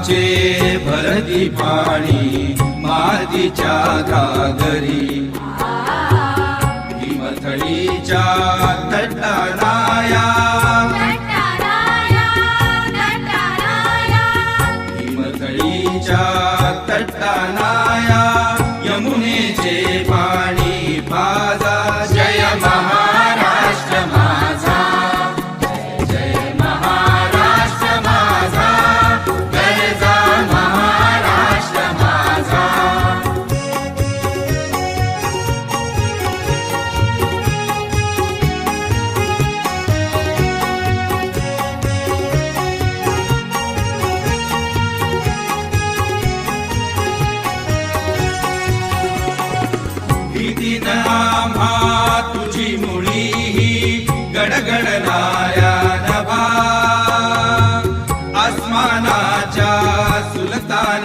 आमचे भरती पाणी मातीच्या घागरी हिमथडीच्या तटाराया हिमथडीच्या तटाराया यमुनेचे पाणी पाजा जय महाराष्ट्र माझा जय महाराष्ट्र माझा गरजा महाराष्ट्र माझा भीतीन आम्हा तुझी मुळी गडगडणाऱ्या